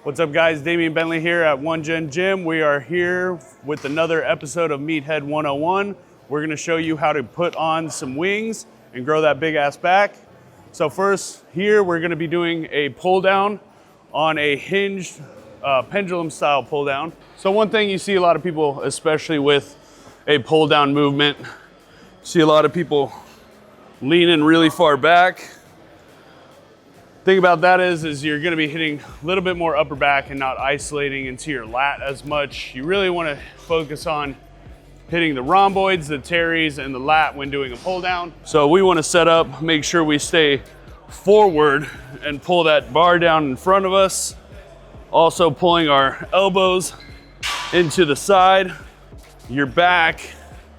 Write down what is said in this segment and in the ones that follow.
What's up guys, Damien Bentley here at One Gen Gym. We are here with another episode of Meathead 101. We're gonna show you how to put on some wings and grow that big ass back. So first here, we're gonna be doing a pull down on a hinged pendulum style pull down. So one thing you see a lot of people, especially with a pull down movement, see a lot of people leaning really far back. Thing about that is you're gonna be hitting a little bit more upper back and not isolating into your lat as much. You really wanna focus on hitting the rhomboids, the teres, and the lat when doing a pull down. So we wanna set up, make sure we stay forward and pull that bar down in front of us. Also pulling our elbows into the side. Your back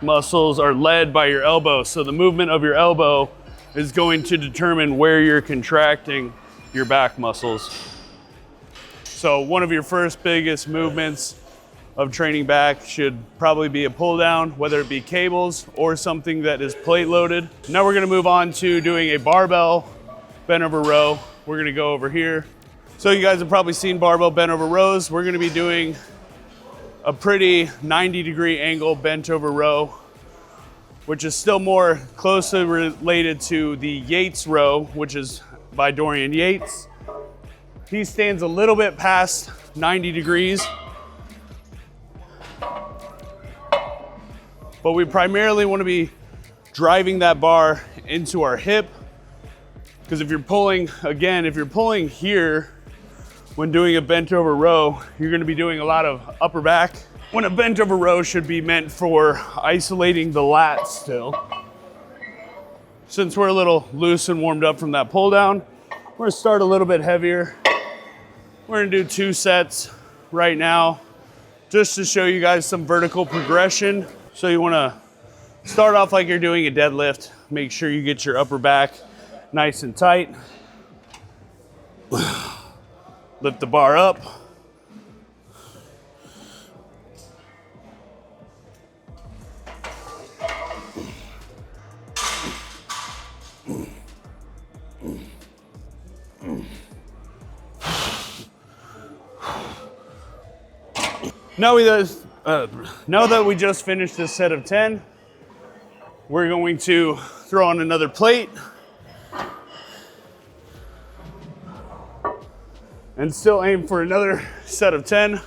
muscles are led by your elbow. So the movement of your elbow is going to determine where you're contracting your back muscles. So one of your first biggest movements of training back should probably be a pull down, whether it be cables or something that is plate loaded. Now we're gonna move on to doing a barbell bent over row. We're gonna go over here. So you guys have probably seen barbell bent over rows. We're gonna be doing a pretty 90-degree angle bent over row, which is still more closely related to the Yates row, which is by Dorian Yates. He stands a little bit past 90 degrees, but we primarily want to be driving that bar into our hip, because if you're pulling, again, if you're pulling here when doing a bent over row, you're going to be doing a lot of upper back, when a bent over row should be meant for isolating the lats still. Since we're a little loose and warmed up from that pull down, we're gonna start a little bit heavier. We're gonna do 2 sets right now, just to show you guys some vertical progression. So you wanna start off like you're doing a deadlift. Make sure you get your upper back nice and tight. Lift the bar up. Now that we just finished this set of 10, we're going to throw on another plate and still aim for another set of 10.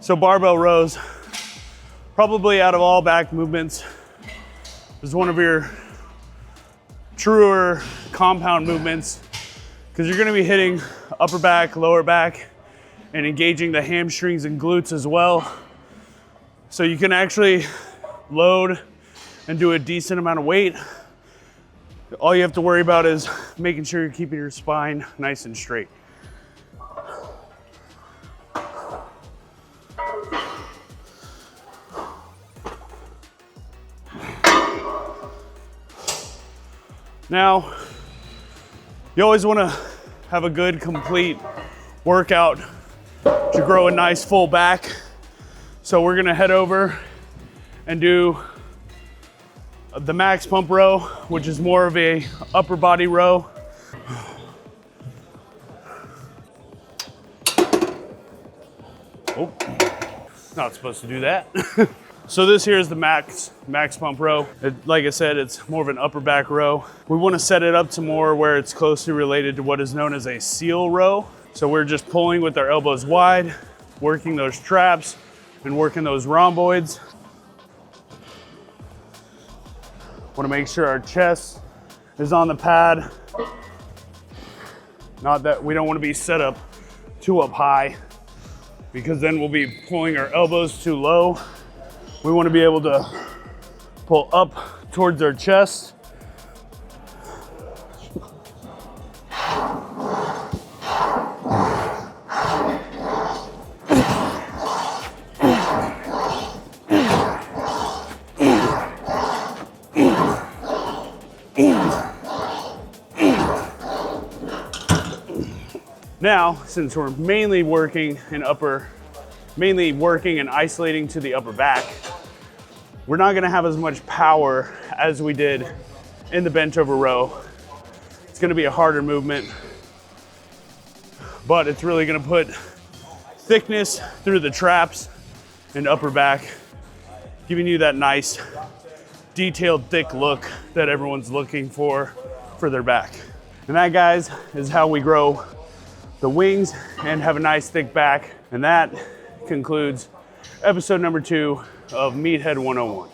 So barbell rows, probably out of all back movements, is one of your truer compound movements, because you're gonna be hitting upper back, lower back, and engaging the hamstrings and glutes as well. So you can actually load and do a decent amount of weight. All you have to worry about is making sure you're keeping your spine nice and straight. Now, you always want to have a good, complete workout to grow a nice full back. So we're going to head over and do the max pump row, which is more of a upper body row. Oh, not supposed to do that. So this here is the max pump row. Like I said, it's more of an upper back row. We want to set it up to more where it's closely related to what is known as a seal row. So we're just pulling with our elbows wide, working those traps and working those rhomboids. Want to make sure our chest is on the pad. Not that we don't want to be set up too up high, because then we'll be pulling our elbows too low. We want to be able to pull up towards our chest Now, since we're mainly working and isolating to the upper back, we're not gonna have as much power as we did in the bench over row. It's gonna be a harder movement, but it's really gonna put thickness through the traps and upper back, giving you that nice, detailed, thick look that everyone's looking for their back. And that, guys, is how we grow the wings and have a nice thick back. And that concludes episode number 2 of Meathead 101.